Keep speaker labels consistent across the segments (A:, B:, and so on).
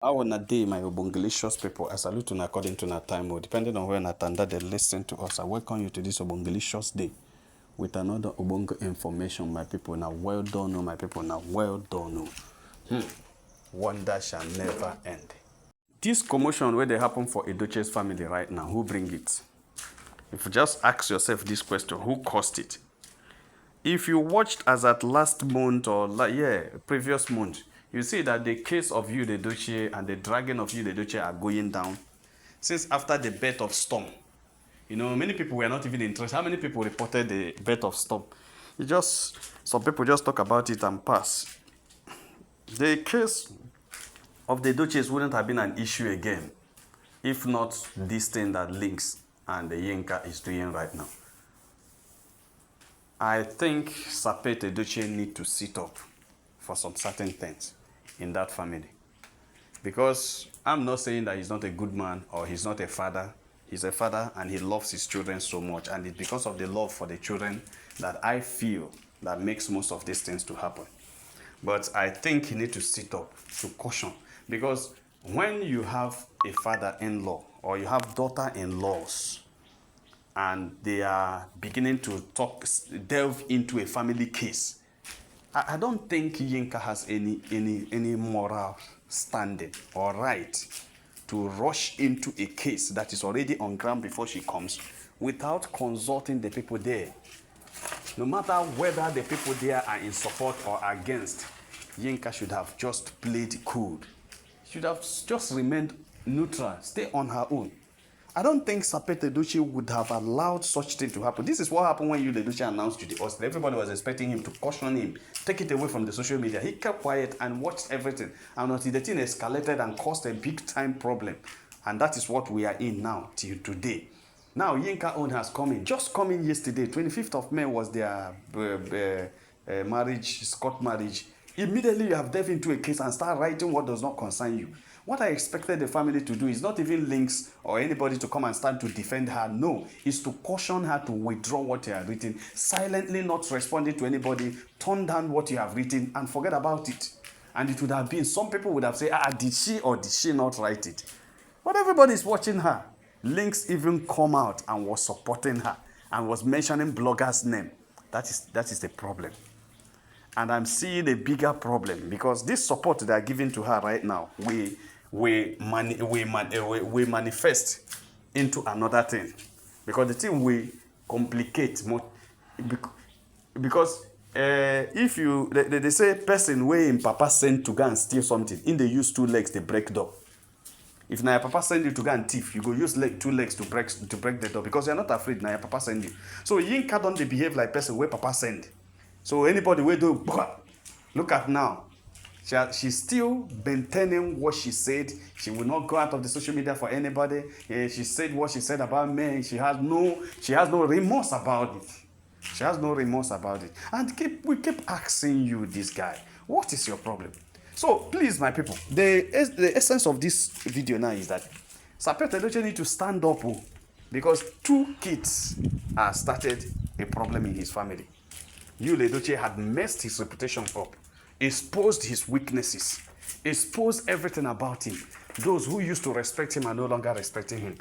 A: How on a day, my Obongelicious people, I salute you according to our time, or depending on where Natanda they listen to us. I welcome you to this Obongelicious day with another Obongo information, my people. Now, well done, my people. Now, well done. Wonder shall never end. This commotion where they happen for Edochie's family right now, who bring it? If you just ask yourself this question, who caused it? If you watched as at last month or previous month, you see that the case of you, the Edochie, and the dragging of you, the Edochie, are going down since after the birth of Storm. You know, many people were not even interested. How many people reported the birth of Storm? Some people just talk about it and pass. The case of the Edochies wouldn't have been an issue again if not this thing that links and the Yinka is doing right now. I think Sapet Edochie need to sit up for some certain things in that family. Because I'm not saying that he's not a good man or he's not a father. He's a father and he loves his children so much. And it's because of the love for the children that I feel that makes most of these things to happen. But I think he needs to sit up to caution. Because when you have a father-in-law or you have daughter-in-laws and they are beginning to delve into a family case, I don't think Yinka has any moral standing or right to rush into a case that is already on ground before she comes without consulting the people there. No matter whether the people there are in support or against, Yinka should have just played cool. Should have just remained neutral, stay on her own. I don't think Sapet Edochie would have allowed such thing to happen. This is what happened when Edochie announced to the hospital. Everybody was expecting him to caution him, take it away from the social media. He kept quiet and watched everything. And until the thing escalated and caused a big time problem. And that is what we are in now till today. Now Yinka own has come in. Just come in yesterday. 25th of May was their marriage, court marriage. Immediately you have delved into a case and start writing what does not concern you. What I expected the family to do is not even links or anybody to come and stand to defend her. No, is to caution her to withdraw what you have written, silently not responding to anybody, turn down what you have written and forget about it. And it would have been, some people would have said, did she or did she not write it? But everybody is watching her. Links even come out and was supporting her and was mentioning bloggers' name. That is the problem. And I'm seeing a bigger problem because this support they are giving to her right now, we manifest into another thing. Because the thing will complicate more. Because if you, they say person way in papa sent to go and steal something, in they use two legs, they break door. If na your papa send you to go and thief, you go use two legs to break the door because you're not afraid na your papa send you. So Yinka don't behave like person where papa send. So anybody will do, look at now. She's still maintaining what she said. She will not go out of the social media for anybody. She said what she said about men. She has no remorse about it. She has no remorse about it. And we keep asking you, this guy, what is your problem? So please, my people, the essence of this video now is that Sapet Edochie need to stand up because two kids have started a problem in his family. Edochie had messed his reputation up, exposed his weaknesses, exposed everything about him. Those who used to respect him are no longer respecting him.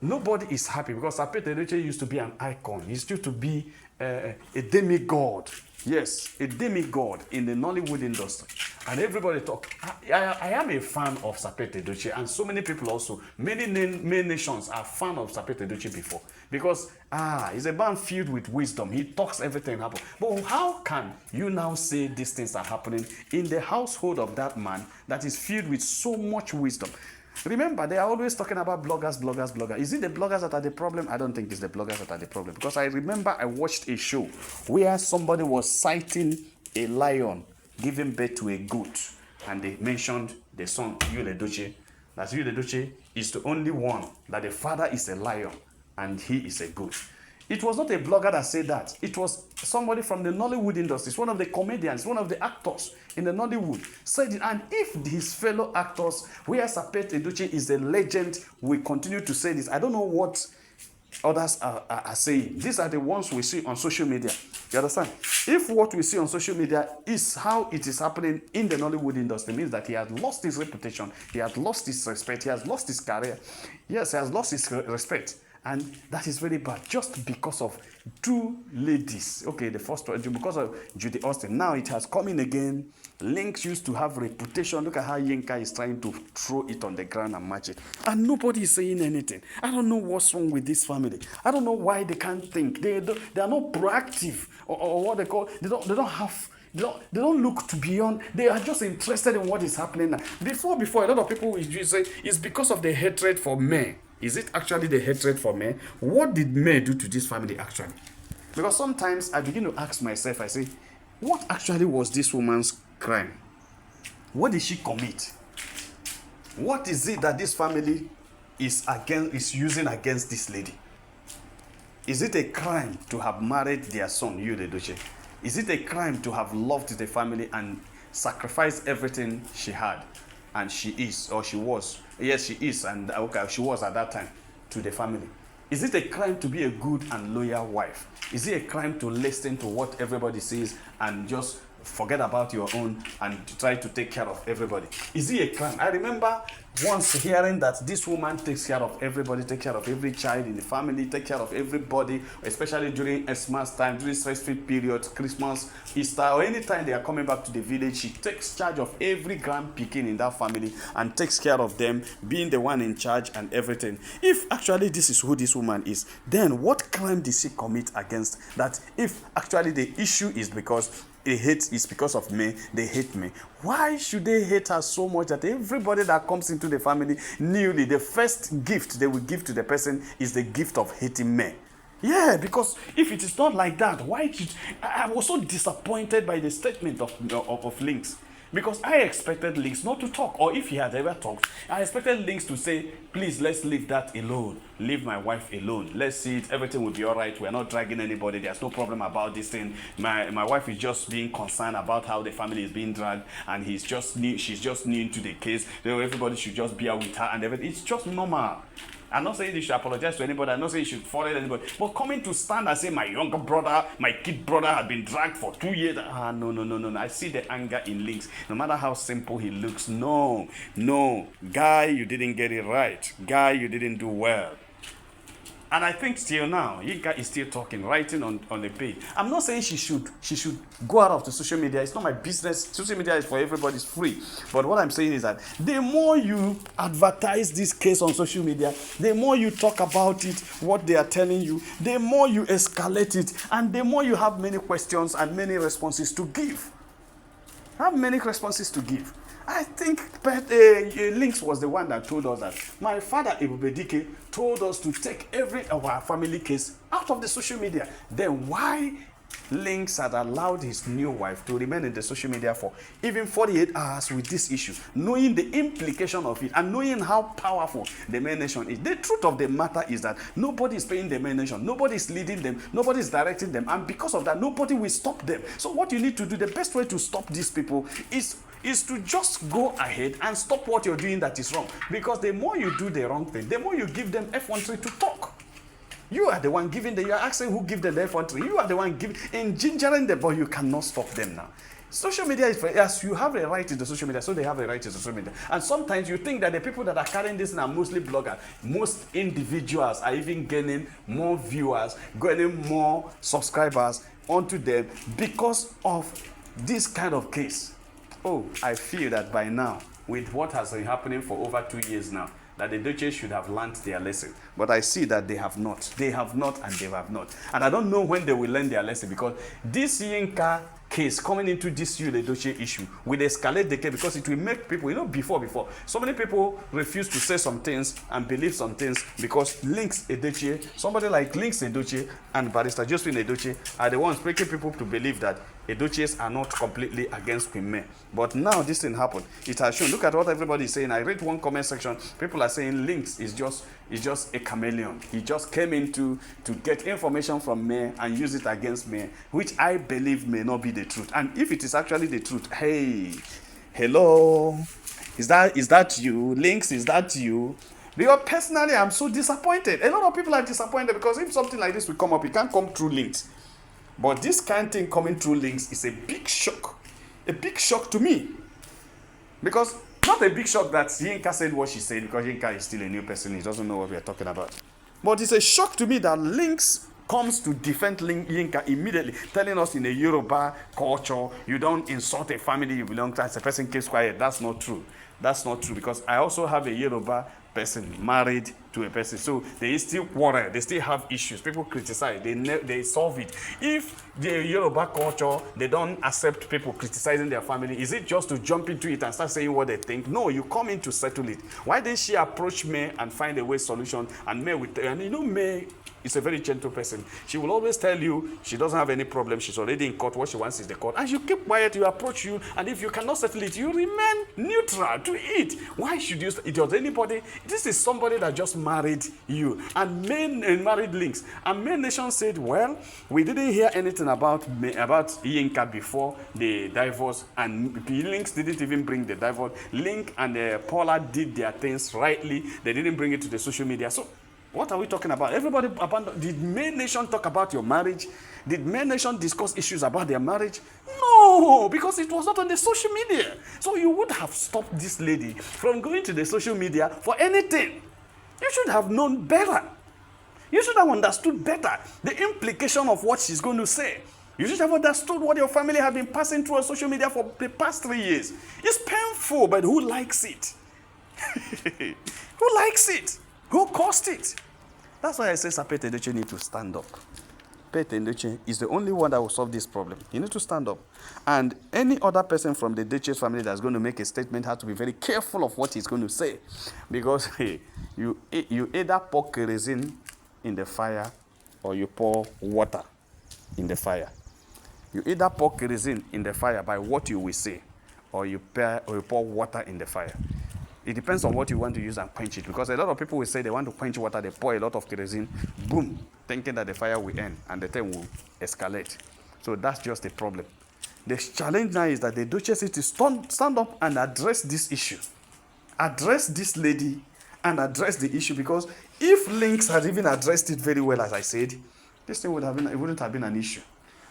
A: Nobody is happy because Sapet Edochie used to be an icon. He used to be a demigod. Yes, a demigod in the Nollywood industry. And everybody talk. I am a fan of Sapet Edochie, and so many people also, many nations are fan of Sapet Edochie before. Because, he's a man filled with wisdom. He talks everything happen. But how can you now say these things are happening in the household of that man that is filled with so much wisdom? Remember, they are always talking about bloggers. Is it the bloggers that are the problem? I don't think it's the bloggers that are the problem. Because I remember I watched a show where somebody was citing a lion giving birth to a goat. And they mentioned the son, Edochie. That Edochie is the only one that the father is a lion and he is a goat. It was not a blogger that said that. It was somebody from the Nollywood industry, one of the comedians, one of the actors in the Nollywood said it. And if his fellow actors, where Sapet Edochie is a legend, will continue to say this, I don't know what others are saying. These are the ones we see on social media. You understand? If what we see on social media is how it is happening in the Nollywood industry, means that he has lost his reputation, he has lost his respect, he has lost his career. Yes, he has lost his respect. And that is very bad, just because of two ladies. Okay, the first one, because of Judy Austin. Now it has come in again. Links used to have reputation. Look at how Yinka is trying to throw it on the ground and match it. And nobody is saying anything. I don't know what's wrong with this family. I don't know why they can't think. They are not proactive, or what they call, they don't look to beyond. They are just interested in what is happening now. Before, a lot of people will say it's because of the hatred for men. Is it actually the hatred for men? What did men do to this family actually? Because sometimes I begin to ask myself, I say, what actually was this woman's crime? What did she commit? What is it that this family is using against this lady? Is it a crime to have married their son, Edochie? Is it a crime to have loved the family and sacrificed everything she had? And she is, or she was. Yes, she is, and okay, she was at that time, to the family. Is it a crime to be a good and loyal wife? Is it a crime to listen to what everybody says and just forget about your own and try to take care of everybody? Is it a crime? I remember once hearing that this woman takes care of everybody, take care of every child in the family, take care of everybody, especially during Xmas time, during stressful periods, Christmas, Easter, or any time they are coming back to the village. She takes charge of every grand picking in that family and takes care of them, being the one in charge and everything. If actually this is who this woman is, then what crime did she commit against that? If actually the issue is because is because of me, they hate me, why should they hate her so much that everybody that comes into the family newly, the first gift they will give to the person is the gift of hating me? Yeah, because if it is not like that, why should I was so disappointed by the statement of Links. Because I expected Links not to talk, or if he had ever talked, I expected Links to say, please, let's leave that alone. Leave my wife alone. Let's see it. Everything will be all right. We're not dragging anybody. There's no problem about this thing. My wife is just being concerned about how the family is being dragged, and she's just new into the case. Everybody should just bear with her and everything. It's just normal. I'm not saying you should apologize to anybody. I'm not saying you should follow anybody. But coming to stand and say my younger brother, my kid brother had been dragged for 2 years. No. I see the anger in Links. No matter how simple he looks. No. Guy, you didn't get it right. Guy, you didn't do well. And I think still now, Yinka is still talking, writing on the page. I'm not saying she should go out of the social media. It's not my business. Social media is for everybody. It's free. But what I'm saying is that the more you advertise this case on social media, the more you talk about it, what they are telling you, the more you escalate it, and the more you have many questions and many responses to give. I think Links was the one that told us that my father, Ebubedike, told us to take every of our family case out of the social media. Then why Links had allowed his new wife to remain in the social media for even 48 hours with this issue, knowing the implication of it and knowing how powerful the main nation is? The truth of the matter is that nobody is paying the main nation, nobody is leading them, nobody is directing them, and because of that, nobody will stop them. So what you need to do, the best way to stop these people is to just go ahead and stop what you're doing that is wrong. Because the more you do the wrong thing, the more you give them F13 to talk. You are the one giving you are asking who give them the F13. You are the one giving and gingering them, but you cannot stop them now. Social media is for, as you have a right in the social media, so they have a right in the social media. And sometimes you think that the people that are carrying this are mostly bloggers. Most individuals are even gaining more viewers, gaining more subscribers onto them because of this kind of case. Oh, I feel that by now, with what has been happening for over 2 years now, that the Edochie should have learned their lesson. But I see that they have not. They have not and they have not. And I don't know when they will learn their lesson, because this Yinka case coming into this Edochie issue will escalate the case, because it will make people, before, so many people refuse to say some things and believe some things because Links Edochie, somebody like Links Edochie and Barrister Josephine Edochie are the ones making people to believe that Edochies are not completely against women. But now this thing happened. It has shown. Look at what everybody is saying. I read one comment section. People are saying Links is just a chameleon. He just came in to get information from me and use it against me, which I believe may not be the truth. And if it is actually the truth, hey, hello, is that you? Links, is that you? Because personally, I'm so disappointed. A lot of people are disappointed because if something like this will come up, it can't come through links. But this kind of thing coming through links is a big shock. A big shock to me. Because, not a big shock that Yinka said what she said, because Yinka is still a new person. He doesn't know what we are talking about. But it's a shock to me that links comes to defend Yinka immediately, telling us in the Yoruba culture, you don't insult a family you belong to. As a person keeps quiet. That's not true. That's not true, because I also have a Yoruba person married to a person, so they still quarrel, they still have issues, people criticize, they solve it. If the Yoruba culture, they don't accept people criticizing their family, is it just to jump into it and start saying what they think? No, you come in to settle it. Why didn't she approach May and find a way solution? And May with, and you know, May is a very gentle person. She will always tell you she doesn't have any problem. She's already in court. What she wants is the court. And you keep quiet, you approach you, and if you cannot settle it, you remain neutral to it. Why should you? It was anybody. This is somebody that just married you. And married links. And Main Nation said, well, we didn't hear anything about Yinka before the divorce, and links didn't even bring the divorce. Link and Paula did their things rightly. They didn't bring it to the social media. So what are we talking about? Everybody abandoned. Did Main Nation talk about your marriage? Did Main Nation discuss issues about their marriage? No, because it was not on the social media. So you would have stopped this lady from going to the social media for anything. You should have known better. You should have understood better the implication of what she's going to say. You should have understood what your family have been passing through on social media for the past 3 years. It's painful, but who likes it? Who likes it? Who caused it? That's why I say Pete Edochie need to stand up. Pete Edochie is the only one that will solve this problem. You need to stand up. And any other person from the Edochie family that's going to make a statement has to be very careful of what he's going to say. Because hey, you either pour kerosene in the fire or you pour water in the fire. You either pour kerosene in the fire by what you will say, or you pour water in the fire. It depends on what you want to use and quench it. Because a lot of people will say they want to quench water, they pour a lot of kerosene, boom, thinking that the fire will end and the thing will escalate. So that's just a problem. The challenge now is that the Duchess is to stand up and address this issue. Address this lady and address the issue, because if Links had even addressed it very well, as I said, this thing wouldn't have been an issue.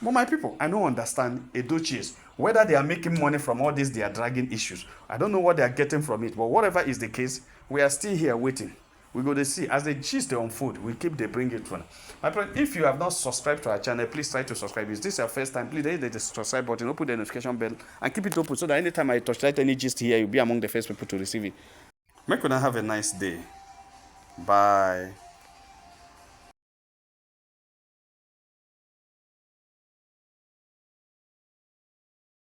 A: But my people, I don't understand Edochies, whether they are making money from all this, they are dragging issues. I don't know what they are getting from it, but whatever is the case, we are still here waiting. We go to see, as they gist on food, we keep they bring it from. My friend, if you have not subscribed to our channel, please try to subscribe. Is this your first time? Please hit the subscribe button, open the notification bell, and keep it open so that anytime I touch any gist here, you'll be among the first people to receive it. Make you have a nice day. Bye.